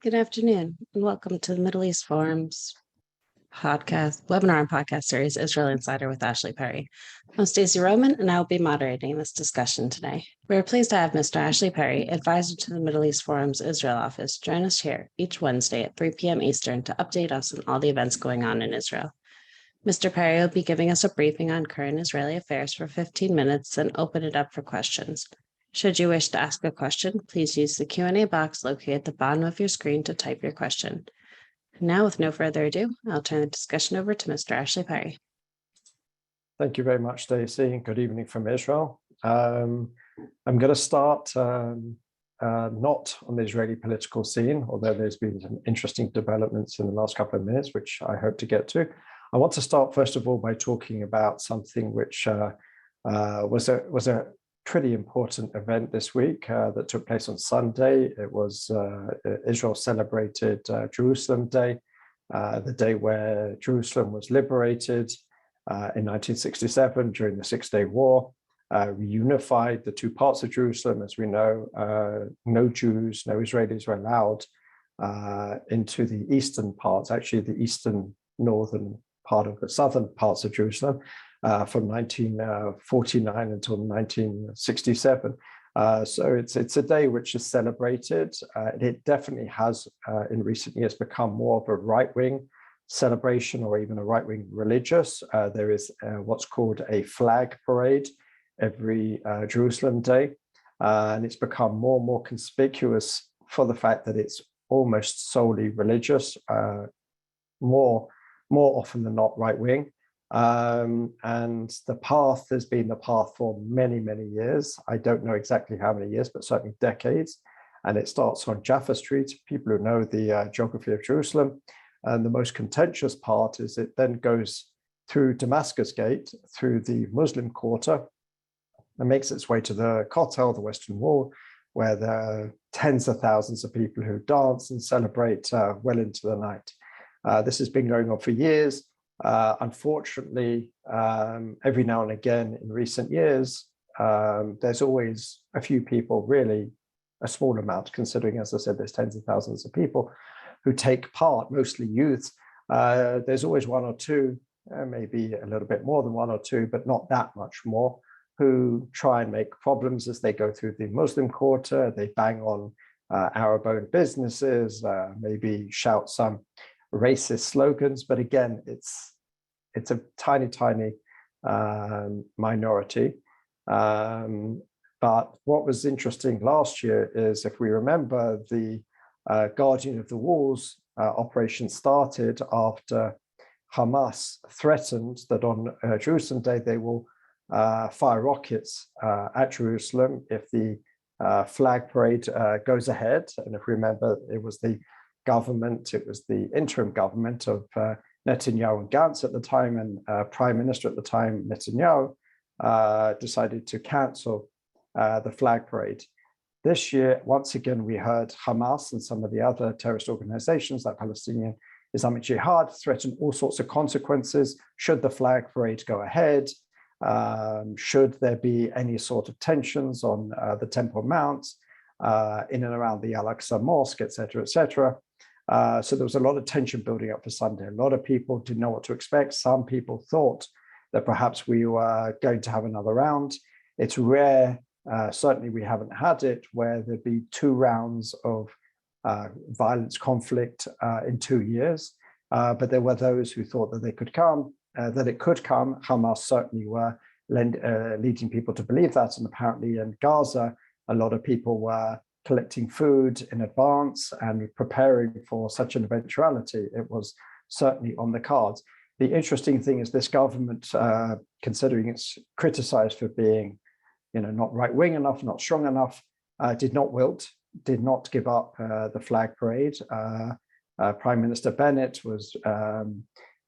Good afternoon, and welcome to the Middle East Forum's webinar and podcast series, Israel Insider with Ashley Perry. I'm Stacey Roman, and I will be moderating this discussion today. We are pleased to have Mr. Ashley Perry, advisor to the Middle East Forum's Israel office, join us here each Wednesday at 3 p.m. Eastern to update us on all the events going on in Israel. Mr. Perry will be giving us a briefing on current Israeli affairs for 15 minutes, then open it up for questions. Should you wish to ask a question, please use the Q&A box located at the bottom of your screen to type your question. Now, with no further ado, I'll turn the discussion over to Mr. Ashley Perry. Thank you very much, Stacey, and good evening from Israel. I'm going to start not on the Israeli political scene, although there's been some interesting developments in the last couple of minutes, which I hope to get to. I want to start, first of all, by talking about something which was a pretty important event this week that took place on Sunday. It was Israel celebrated Jerusalem Day, the day where Jerusalem was liberated in 1967 during the Six-Day War. Reunified the two parts of Jerusalem. As we know, no Jews, no Israelis were allowed into the eastern parts, actually the eastern northern part of the southern parts of Jerusalem, from 1949 until 1967. So it's a day which is celebrated. It definitely has, in recent years, become more of a right-wing celebration or even a right-wing religious. There is what's called a flag parade every Jerusalem Day. And it's become more and more conspicuous for the fact that it's almost solely religious, more often than not right-wing. And the path has been the path for many, many years. I don't know exactly how many years, but certainly decades. And it starts on Jaffa Street, people who know the geography of Jerusalem. And the most contentious part is it then goes through Damascus Gate, through the Muslim quarter, and makes its way to the Kotel, the Western Wall, where there are tens of thousands of people who dance and celebrate well into the night. This has been going on for years. Unfortunately, every now and again in recent years, there's always a few people, really a small amount, considering, as I said, there's tens of thousands of people who take part, mostly youths. There's always one or two, maybe a little bit more than one or two, but not that much more, who try and make problems as they go through the Muslim quarter. They bang on Arab-owned businesses, maybe shout some racist slogans, but again, it's a tiny minority. But what was interesting last year is, if we remember, the Guardian of the Walls operation started after Hamas threatened that on Jerusalem Day they will fire rockets at Jerusalem if the flag parade goes ahead. And if we remember, it was the interim government of Netanyahu and Gantz at the time, and Prime Minister at the time, Netanyahu, decided to cancel the flag parade. This year, once again, we heard Hamas and some of the other terrorist organizations like Palestinian Islamic Jihad threaten all sorts of consequences should the flag parade go ahead, should there be any sort of tensions on the Temple Mount, in and around the Al-Aqsa Mosque, et cetera, so there was a lot of tension building up for Sunday. A lot of people didn't know what to expect. Some people thought that perhaps we were going to have another round. It's rare, certainly we haven't had it, where there'd be two rounds of violence conflict in 2 years. But there were those who thought that it could come. Hamas certainly were leading people to believe that. And apparently in Gaza, a lot of people were collecting food in advance and preparing for such an eventuality. It was certainly on the cards. The interesting thing is this government, considering it's criticized for being, not right-wing enough, not strong enough, did not wilt, did not give up the flag parade. Prime Minister Bennett was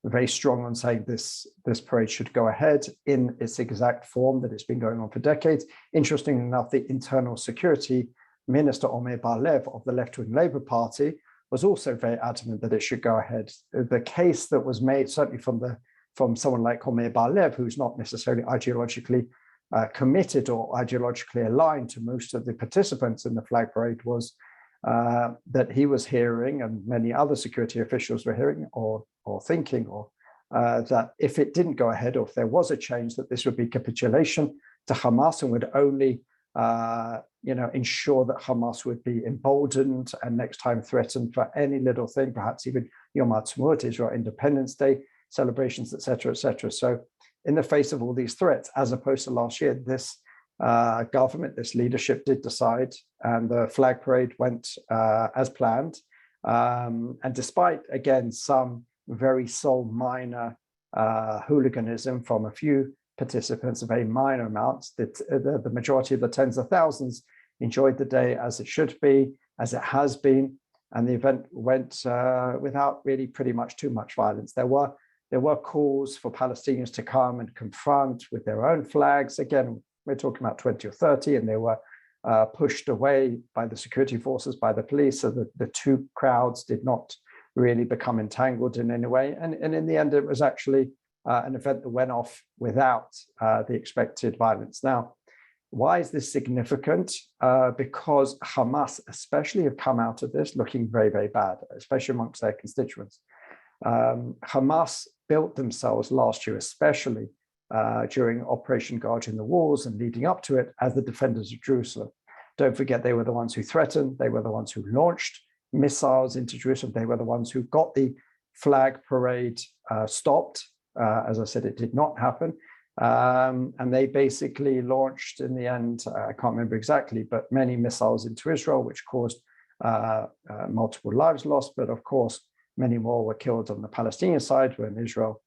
very strong on saying this parade should go ahead in its exact form that it's been going on for decades. Interestingly enough, the Internal Security Minister Omer Bar-Lev of the left-wing Labour Party was also very adamant that it should go ahead. The case that was made, certainly from someone like Omer Bar-Lev, who's not necessarily ideologically committed or ideologically aligned to most of the participants in the flag parade, was that he was hearing, and many other security officials were hearing or thinking, or that if it didn't go ahead, or if there was a change, that this would be capitulation to Hamas and would only ensure that Hamas would be emboldened and next time threatened for any little thing, perhaps even Yom Ha'atzmaut, Israel Independence Day celebrations, etc., etc. So in the face of all these threats, as opposed to last year, this government, this leadership did decide, and the flag parade went as planned. And despite, again, some very minor hooliganism from a few participants, a very minor amounts, the majority of the tens of thousands enjoyed the day as it should be, as it has been, and the event went without really pretty much too much violence. There were calls for Palestinians to come and confront with their own flags. Again, we're talking about 20 or 30, and they were pushed away by the security forces, by the police, so that the two crowds did not really become entangled in any way. And in the end, it was actually an event that went off without the expected violence. Now, why is this significant? Because Hamas especially have come out of this looking very, very bad, especially amongst their constituents. Hamas built themselves last year, especially during Operation Guard in the Walls and leading up to it, as the defenders of Jerusalem. Don't forget, they were the ones who threatened, they were the ones who launched missiles into Jerusalem, they were the ones who got the flag parade stopped. As I said, it did not happen. And they basically launched, in the end, I can't remember exactly, but many missiles into Israel, which caused multiple lives lost. But of course, many more were killed on the Palestinian side when Israel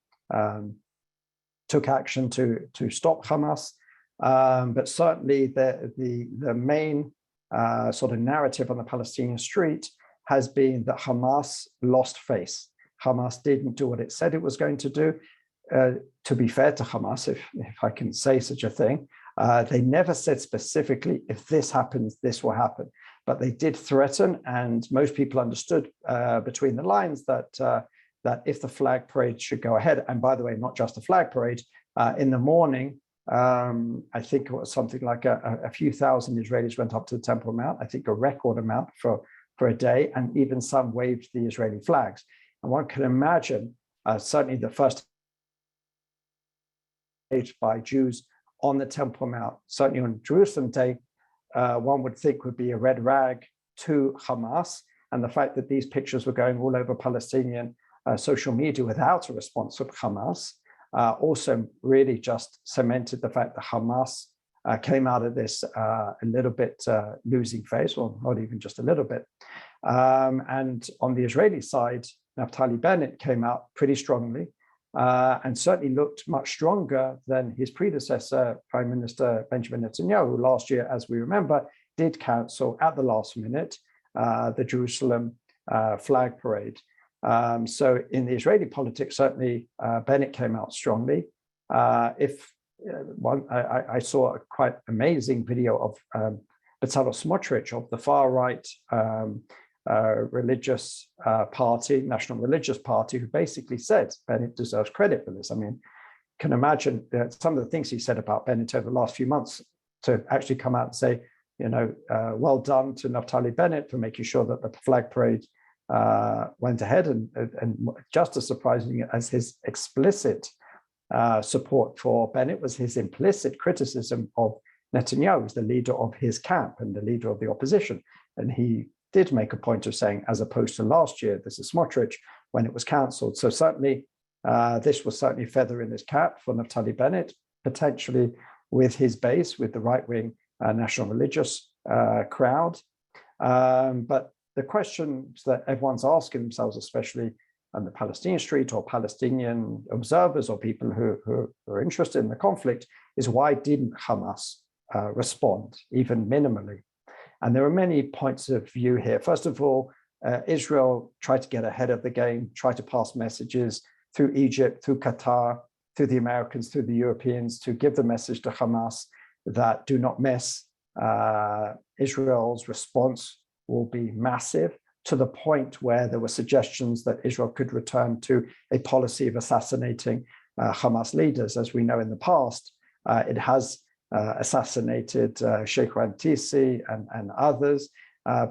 took action to stop Hamas. But certainly the main sort of narrative on the Palestinian street has been that Hamas lost face. Hamas didn't do what it said it was going to do. To be fair to Hamas, if I can say such a thing, they never said specifically, if this happens, this will happen. But they did threaten, and most people understood between the lines that if the flag parade should go ahead, and by the way, not just the flag parade, in the morning, I think it was something like a few thousand Israelis went up to the Temple Mount, I think a record amount for a day, and even some waved the Israeli flags. And one can imagine, certainly the first by Jews on the Temple Mount, certainly on Jerusalem Day, one would think would be a red rag to Hamas. And the fact that these pictures were going all over Palestinian social media without a response from Hamas also really just cemented the fact that Hamas came out of this a little bit losing face, or not even just a little bit. And on the Israeli side, Naftali Bennett came out pretty strongly, and certainly looked much stronger than his predecessor, Prime Minister Benjamin Netanyahu, who last year, as we remember, did cancel at the last minute the Jerusalem flag parade. So in the Israeli politics, certainly Bennett came out strongly. I saw a quite amazing video of Bezalel Smotrich of the far-right religious party, National Religious Party, who basically said Bennett deserves credit for this. I mean, can imagine some of the things he said about Bennett over the last few months, to actually come out and say, well done to Naftali Bennett for making sure that the flag parade went ahead, and just as surprising as his explicit support for Bennett was his implicit criticism of Netanyahu as the leader of his camp and the leader of the opposition. And he did make a point of saying, as opposed to last year, this is Smotrich, when it was cancelled. So certainly, this was certainly a feather in his cap for Naftali Bennett, potentially with his base, with the right-wing national religious crowd. But the questions that everyone's asking themselves, especially on the Palestinian street or Palestinian observers or people who are interested in the conflict, is why didn't Hamas respond, even minimally? And there are many points of view here. First of all, Israel tried to get ahead of the game, tried to pass messages through Egypt, through Qatar, through the Americans, through the Europeans, to give the message to Hamas that do not mess. Israel's response will be massive, to the point where there were suggestions that Israel could return to a policy of assassinating Hamas leaders. As we know in the past, it has assassinated Sheikh Rantisi and others.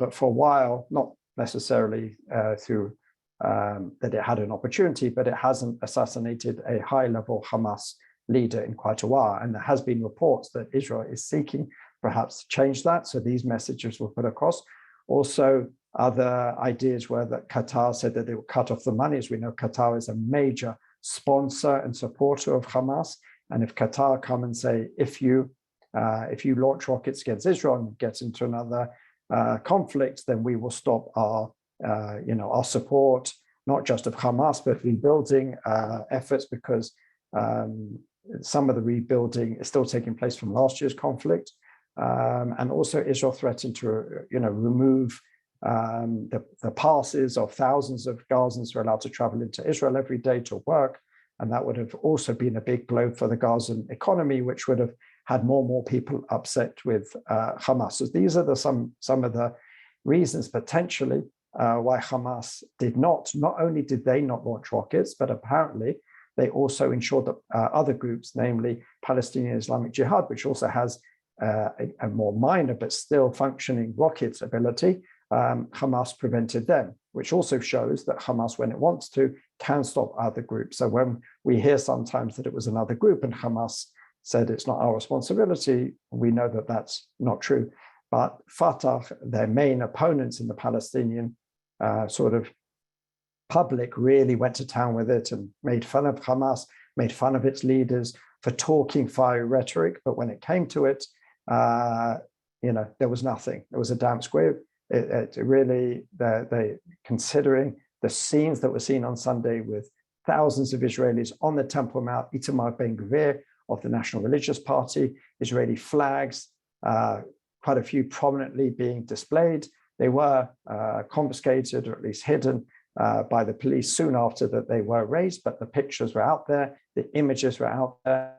but for a while, not necessarily through that it had an opportunity, but it hasn't assassinated a high-level Hamas leader in quite a while. And there has been reports that Israel is seeking perhaps to change that. So these messages were put across. Also, other ideas were that Qatar said that they would cut off the money. As we know, Qatar is a major sponsor and supporter of Hamas. And if Qatar come and say, if you launch rockets against Israel and get into another conflict, then we will stop our support, not just of Hamas, but rebuilding efforts, because some of the rebuilding is still taking place from last year's conflict. And also Israel threatened to remove the passes of thousands of Gazans who are allowed to travel into Israel every day to work. And that would have also been a big blow for the Gazan economy, which would have had more people upset with Hamas. So these are some of the reasons potentially why Hamas not only did they not launch rockets, but apparently they also ensured that other groups, namely Palestinian Islamic Jihad, which also has a more minor but still functioning rocket ability, Hamas prevented them, which also shows that Hamas, when it wants to, can stop other groups. So when we hear sometimes that it was another group and Hamas said it's not our responsibility, we know that that's not true. But Fatah, their main opponents in the Palestinian sort of public, really went to town with it and made fun of Hamas, made fun of its leaders for talking fiery rhetoric. But when it came to it, there was nothing. It was a damn squib. It really, they considering the scenes that were seen on Sunday with thousands of Israelis on the Temple Mount, Itamar Ben-Gvir of the National Religious Party, Israeli flags, quite a few prominently being displayed. They were confiscated, or at least hidden, by the police soon after that they were raised, but the pictures were out there, the images were out there.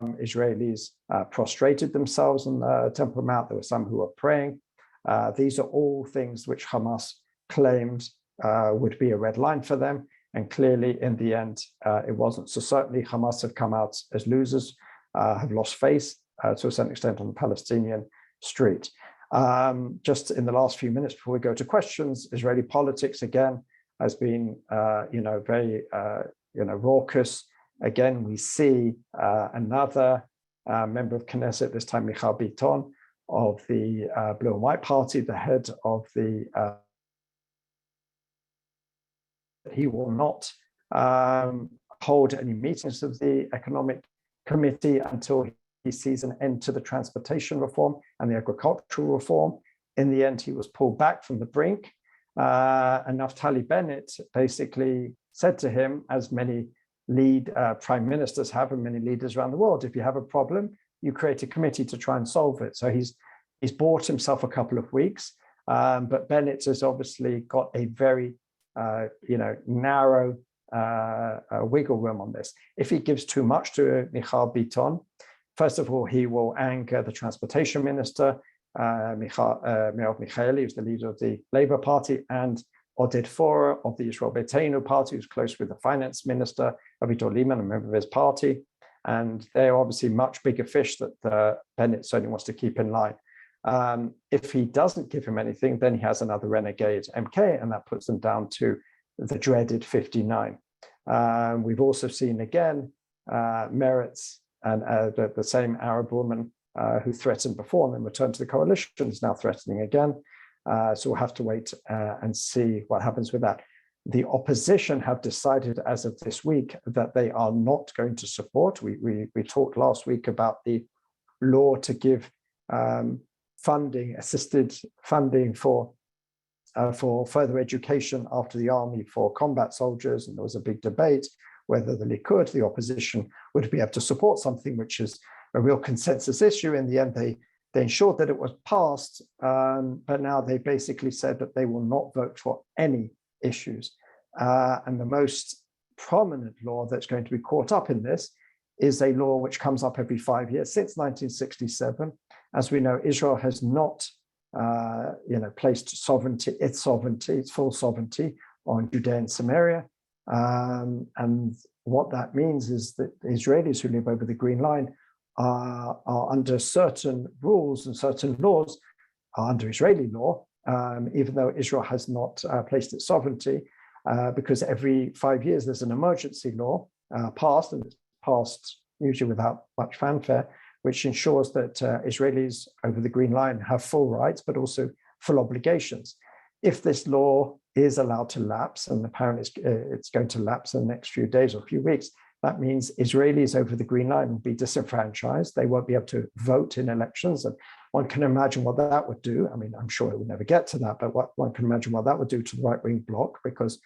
Israelis prostrated themselves on the Temple Mount. There were some who were praying. These are all things which Hamas claimed would be a red line for them. And clearly, in the end, it wasn't. So certainly Hamas have come out as losers, have lost face to a certain extent on the Palestinian street. Just in the last few minutes before we go to questions, Israeli politics again has been, very, raucous. Again, we see another member of Knesset, this time Michal Biton, of the Blue and White Party, the head of the. He will not hold any meetings of the Economic Committee until he sees an end to the transportation reform and the agricultural reform. In the end, he was pulled back from the brink. And Naftali Bennett basically said to him, as many prime ministers have and many leaders around the world, if you have a problem, you create a committee to try and solve it. So he's bought himself a couple of weeks, but Bennett has obviously got a very narrow wiggle room on this. If he gives too much to Michal Biton, first of all, he will anger the transportation minister, Merav Michaeli, who's the leader of the Labour Party, and Oded Forer of the Israel Beitenu party, who's close with the finance minister, Avigdor Lieberman, a member of his party. And they're obviously much bigger fish that Bennett certainly wants to keep in line. If he doesn't give him anything, then he has another renegade MK, and that puts them down to the dreaded 59. We've also seen again Meretz and the same Arab woman who threatened before and then returned to the coalition is now threatening again. So we'll have to wait and see what happens with that. The opposition have decided as of this week that they are not going to support. We talked last week about the law to give assisted funding for further education after the army for combat soldiers. And there was a big debate whether the Likud, the opposition, would be able to support something which is a real consensus issue. In the end, they ensured that it was passed, but now they basically said that they will not vote for any issues. And the most prominent law that's going to be caught up in this is a law which comes up every 5 years since 1967. As we know, Israel has not placed its full sovereignty on Judea and Samaria. And what that means is that the Israelis who live over the Green Line are under certain rules and certain laws under Israeli law, even though Israel has not placed its sovereignty, because every 5 years there's an emergency law passed, and it's passed usually without much fanfare, which ensures that Israelis over the Green Line have full rights, but also full obligations. If this law is allowed to lapse, and apparently it's going to lapse in the next few days or few weeks, that means Israelis over the Green Line will be disenfranchised. They won't be able to vote in elections. And one can imagine what that would do. I mean, I'm sure it will never get to that, but one can imagine what that would do to the right-wing bloc, because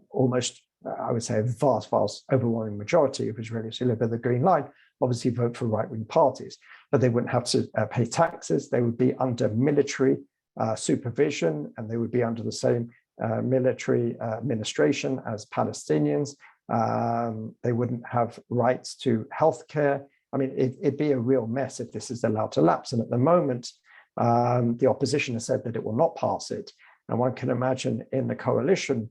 almost, I would say, a vast, overwhelming majority of Israelis who live in the Green Line obviously vote for right-wing parties, but they wouldn't have to pay taxes. They would be under military supervision, and they would be under the same military administration as Palestinians. They wouldn't have rights to healthcare. I mean, it'd be a real mess if this is allowed to lapse. And at the moment, the opposition has said that it will not pass it. And one can imagine in the coalition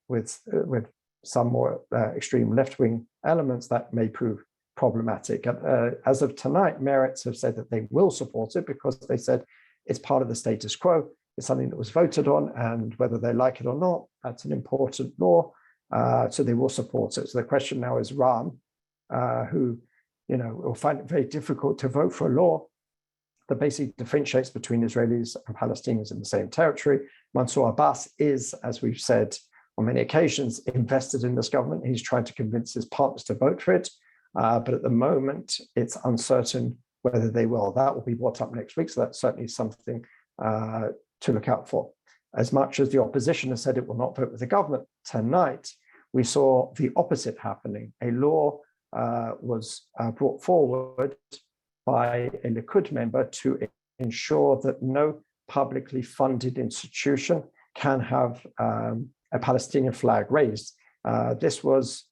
with some more extreme left-wing elements that may prove problematic. As of tonight, Meretz have said that they will support it because they said it's part of the status quo. It's something that was voted on, and whether they like it or not, that's an important law. So they will support it. So the question now is Ram, who will find it very difficult to vote for a law that basically differentiates between Israelis and Palestinians in the same territory. Mansour Abbas is, as we've said on many occasions, invested in this government. He's trying to convince his partners to vote for it. But at the moment, it's uncertain whether they will. That will be brought up next week. So that's certainly something to look out for. As much as the opposition has said it will not vote with the government, tonight we saw the opposite happening. A law was brought forward by a Likud member to ensure that no publicly funded institution can have a Palestinian flag raised. This was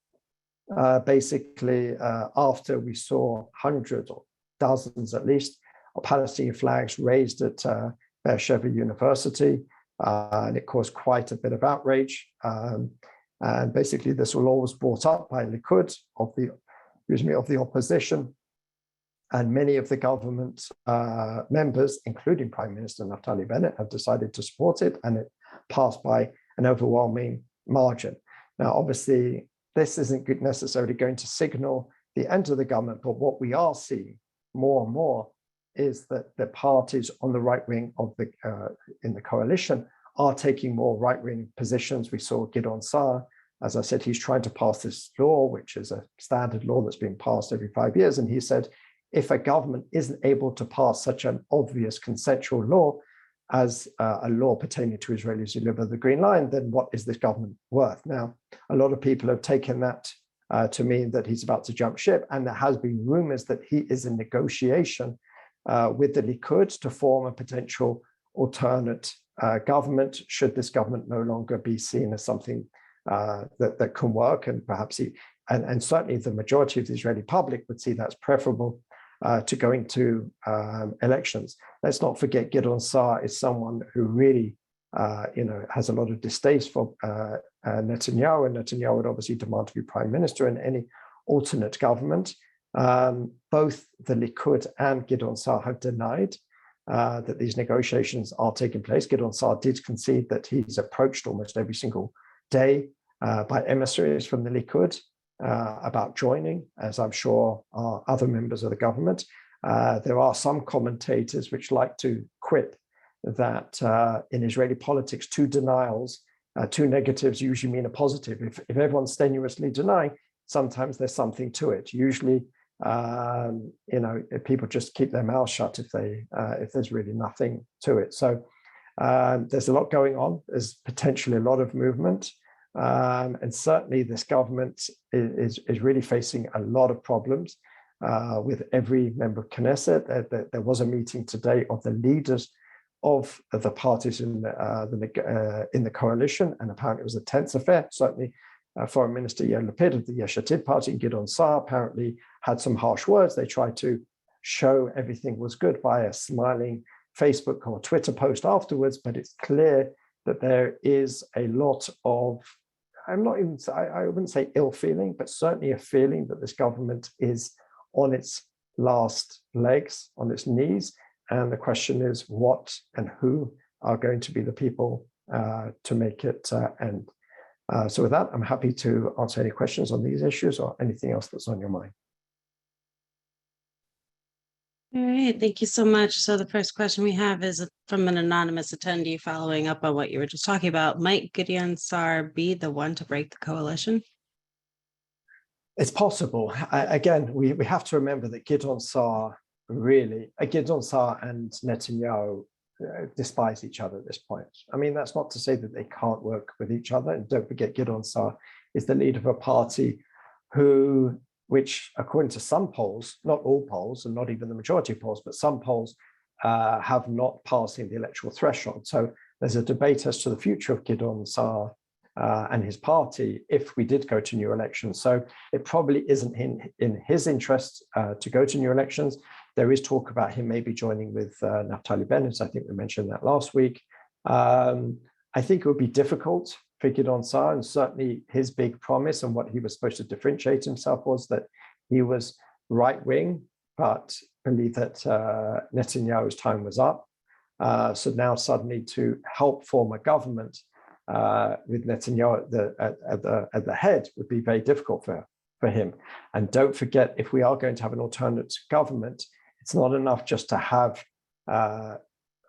basically after we saw hundreds or dozens at least of Palestinian flags raised at Beersheba University, and it caused quite a bit of outrage. And basically, this law was brought up by Likud of the opposition, and many of the government members, including Prime Minister Naftali Bennett, have decided to support it, and it passed by an overwhelming margin. Now, obviously, this isn't necessarily going to signal the end of the government, but what we are seeing more and more is that the parties on the right wing of the in the coalition are taking more right-wing positions. We saw Gideon Saar, as I said, he's trying to pass this law, which is a standard law that's being passed every 5 years. And he said, if a government isn't able to pass such an obvious consensual law as a law pertaining to Israelis who live on the Green Line, then what is this government worth? Now, a lot of people have taken that to mean that he's about to jump ship. And there has been rumors that he is in negotiation with the Likud to form a potential alternate government, should this government no longer be seen as something that can work. And perhaps and certainly the majority of the Israeli public would see that's preferable to going to elections. Let's not forget Gideon Saar is someone who really has a lot of distaste for Netanyahu, and Netanyahu would obviously demand to be prime minister in any alternate government. Both the Likud and Gideon Saar have denied that these negotiations are taking place. Gideon Saar did concede that he's approached almost every single day by emissaries from the Likud about joining, as I'm sure are other members of the government. There are some commentators which like to quip that in Israeli politics, two denials, two negatives usually mean a positive. If everyone's strenuously denying, sometimes there's something to it. Usually, if people just keep their mouths shut if there's really nothing to it. So there's a lot going on. There's potentially a lot of movement. And certainly this government is really facing a lot of problems with every member of Knesset. There was a meeting today of the leaders of the parties in the coalition, and apparently it was a tense affair. Certainly, Foreign Minister Yair Lapid of the Yesh Atid party and Gideon Saar apparently had some harsh words. They tried to show everything was good by a smiling Facebook or Twitter post afterwards, but it's clear that there is a lot of, I wouldn't say ill feeling, but certainly a feeling that this government is on its last legs, on its knees, And the question is what and who are going to be the people to make it end. So with that, I'm happy to answer any questions on these issues or anything else that's on your mind. All right, thank you so much. So the first question we have is from an anonymous attendee following up on what you were just talking about. Might Gideon Saar be the one to break the coalition? It's possible. Again, we have to remember that Gideon Saar and Netanyahu despise each other at this point. I mean, that's not to say that they can't work with each other. And don't forget, Gideon Saar is the leader of a party which, according to some polls, not all polls and not even the majority polls, but some polls have not passing the electoral threshold. So there's a debate as to the future of Gideon Saar and his party if we did go to new elections. So it probably isn't in his interest to go to new elections. There is talk about him maybe joining with Naftali Bennett. I think we mentioned that last week. I think it would be difficult for Gideon Saar, and certainly his big promise and what he was supposed to differentiate himself was that he was right-wing, but believed that Netanyahu's time was up. So now suddenly to help form a government with Netanyahu at the head would be very difficult for him. And don't forget, if we are going to have an alternate government, it's not enough just to have a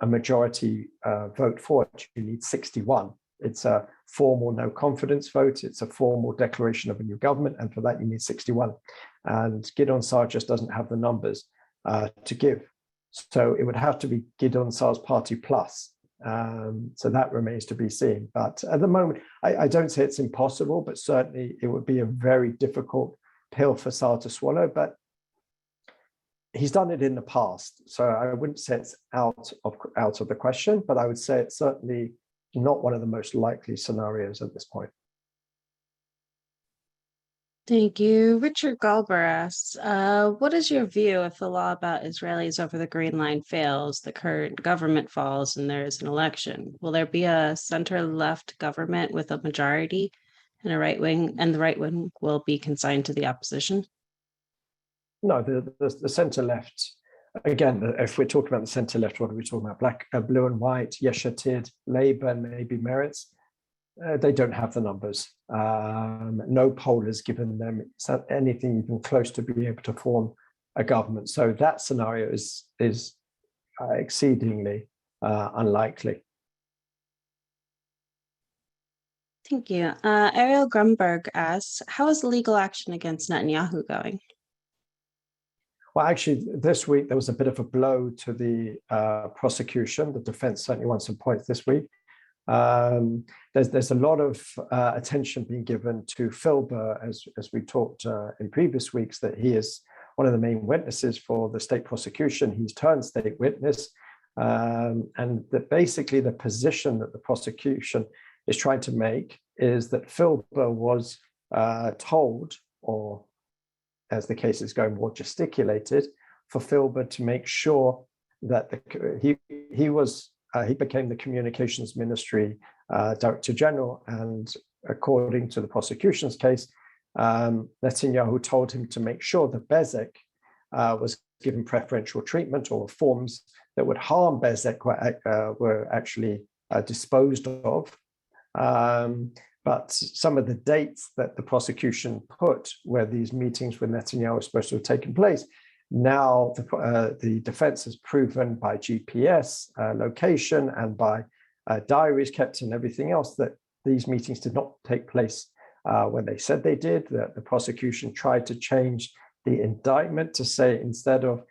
majority vote for it. You need 61. It's a formal no confidence vote. It's a formal declaration of a new government. And for that, you need 61. And Gideon Saar just doesn't have the numbers to give. So it would have to be Gideon Saar's party plus. So that remains to be seen. But at the moment, I don't say it's impossible, but certainly it would be a very difficult pill for Saar to swallow. But he's done it in the past. So I wouldn't say it's out of the question, but I would say it's certainly not one of the most likely scenarios at this point. Thank you. Richard Galber asks, what is your view if the law about Israelis over the Green Line fails, the current government falls, and there is an election? Will there be a center-left government with a majority and a right wing, and the right wing will be consigned to the opposition? No, the center-left, again, if we're talking about the center-left, what are we talking about? Black, blue and white, Yesh Atid, Labour, and maybe Meretz. They don't have the numbers. No poll has given them anything even close to being able to form a government. So that scenario is exceedingly unlikely. Thank you. Ariel Grumberg asks, how is legal action against Netanyahu going? Well, actually, this week there was a bit of a blow to the prosecution. The defense certainly won some points this week. There's a lot of attention being given to Filber, as we talked in previous weeks, that he is one of the main witnesses for the state prosecution. He's turned state witness, and that basically the position that the prosecution is trying to make is that Filber was told, or as the case is going, more gesticulated, for Filber to make sure that he became the communications ministry director general, and according to the prosecution's case, Netanyahu told him to make sure that Bezek was given preferential treatment, or reforms that would harm Bezek were actually disposed of. But some of the dates that the prosecution put where these meetings with Netanyahu were supposed to have taken place, now the defense has proven by GPS location and by diaries kept and everything else that these meetings did not take place when they said they did. That the prosecution tried to change the indictment to say, instead of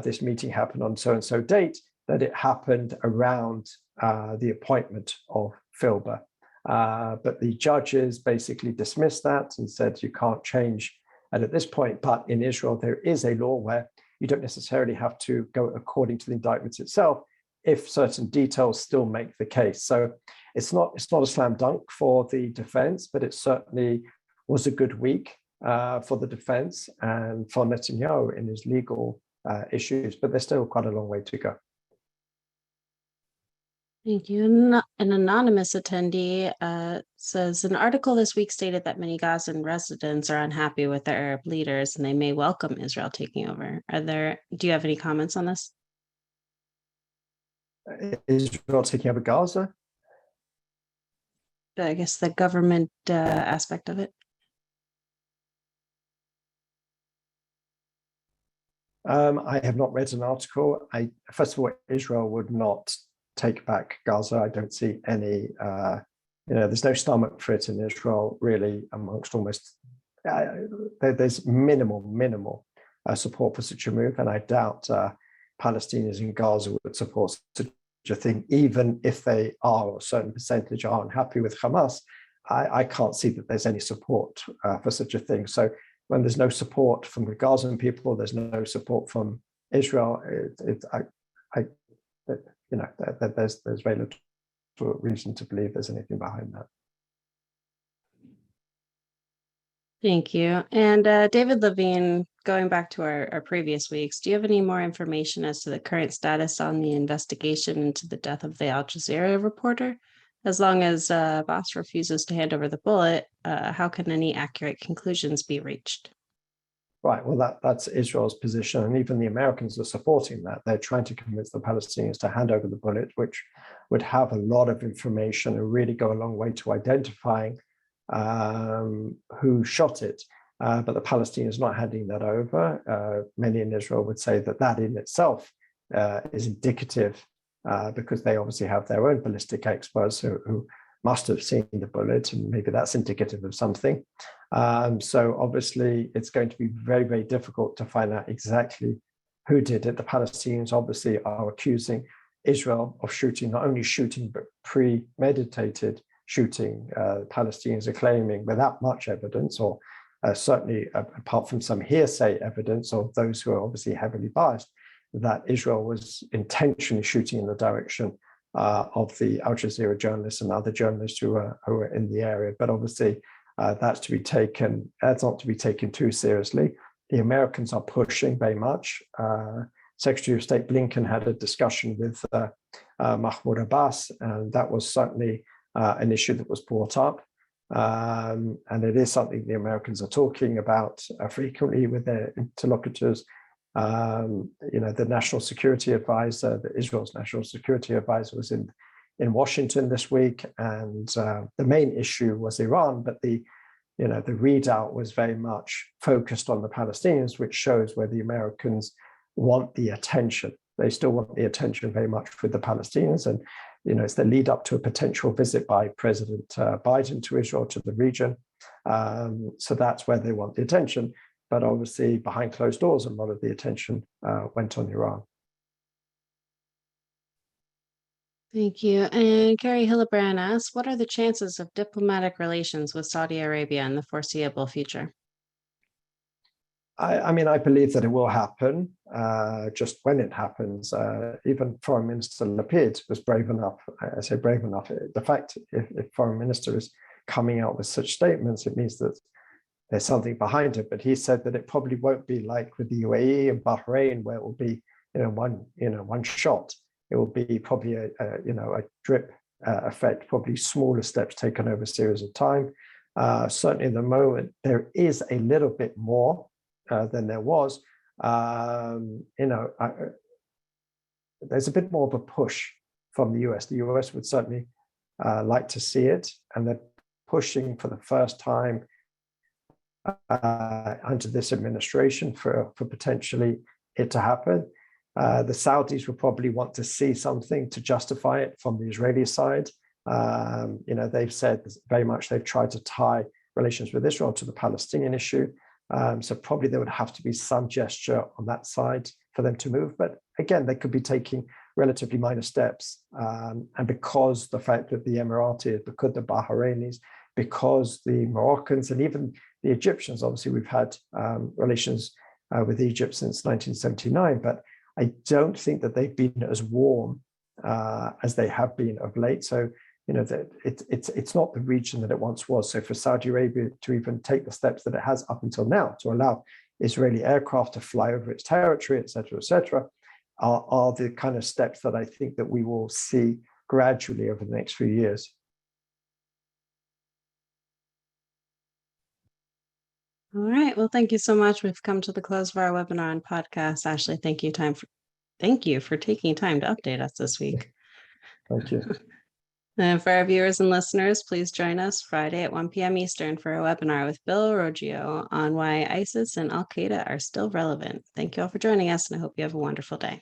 this meeting happened on so-and-so date, that it happened around the appointment of Filber. But the judges basically dismissed that and said you can't change. And at this point, but in Israel, there is a law where you don't necessarily have to go according to the indictment itself if certain details still make the case. So it's not a slam dunk for the defense, but it certainly was a good week for the defense and for Netanyahu in his legal issues, but there's still quite a long way to go. Thank you. An anonymous attendee says, an article this week stated that many Gazan residents are unhappy with their Arab leaders and they may welcome Israel taking over. Do you have any comments on this? Israel taking over Gaza? I guess the government aspect of it. I have not read an article. First of all, Israel would not take back Gaza. I don't see any, there's no stomach for it in Israel, really, amongst almost, there's minimal support for such a move. And I doubt Palestinians in Gaza would support such a thing, even if they are, or a certain percentage are unhappy with Hamas. I can't see that there's any support for such a thing. So when there's no support from the Gazan people, there's no support from Israel. There's very little reason to believe there's anything behind that. Thank you. And David Levine, going back to our previous weeks, do you have any more information as to the current status on the investigation into the death of the Al Jazeera reporter? As long as Abbas refuses to hand over the bullet, how can any accurate conclusions be reached? Right. Well, that's Israel's position, and even the Americans are supporting that. They're trying to convince the Palestinians to hand over the bullet, which would have a lot of information and really go a long way to identifying who shot it. But the Palestinians not handing that over. Many in Israel would say that in itself is indicative, because they obviously have their own ballistic experts who must have seen the bullet, and maybe that's indicative of something. So obviously it's going to be very, very difficult to find out exactly who did it. The Palestinians obviously are accusing Israel of shooting, not only shooting, but premeditated shooting. Palestinians are claiming, without much evidence, or certainly apart from some hearsay evidence of those who are obviously heavily biased, that Israel was intentionally shooting in the direction of the Al Jazeera journalists and other journalists who were in the area. But obviously, that's not to be taken too seriously. The Americans are pushing very much. Secretary of State Blinken had a discussion with Mahmoud Abbas, and that was certainly an issue that was brought up. And it is something the Americans are talking about frequently with their interlocutors. The national security advisor, Israel's national security advisor, was in Washington this week, and the main issue was Iran, but the readout was very much focused on the Palestinians, which shows where the Americans want the attention. They still want the attention very much with the Palestinians, and it's the lead up to a potential visit by President Biden to Israel, to the region. So that's where they want the attention. But obviously, behind closed doors, a lot of the attention went on Iran. Thank you. And Carrie Hillebrand asks, what are the chances of diplomatic relations with Saudi Arabia in the foreseeable future? I believe that it will happen. Just when it happens, even Foreign Minister Lapid was brave enough. I say brave enough. The fact if Foreign Minister is coming out with such statements, it means that there's something behind it. But he said that it probably won't be like with the UAE and Bahrain, where it will be one shot. It will be probably a drip effect, probably smaller steps taken over a series of time. Certainly, at the moment, there is a little bit more than there was. There's a bit more of a push from the US. The US would certainly like to see it, and they're pushing for the first time under this administration for potentially it to happen. The Saudis will probably want to see something to justify it from the Israeli side. They've said very much they've tried to tie relations with Israel to the Palestinian issue. So probably there would have to be some gesture on that side for them to move. But again, they could be taking relatively minor steps. And because the fact that the Emiratis, because the Bahrainis, because the Moroccans, and even the Egyptians, obviously we've had relations with Egypt since 1979, but I don't think that they've been as warm as they have been of late. So, it's not the region that it once was. So for Saudi Arabia to even take the steps that it has up until now to allow Israeli aircraft to fly over its territory, et cetera, are the kind of steps that I think that we will see gradually over the next few years. All right. Well, thank you so much. We've come to the close of our webinar and podcast. Ashley, thank you for taking time to update us this week. Thank you. And for our viewers and listeners, please join us Friday at 1 p.m. Eastern for a webinar with Bill Roggio on why ISIS and Al-Qaeda are still relevant. Thank you all for joining us, and I hope you have a wonderful day.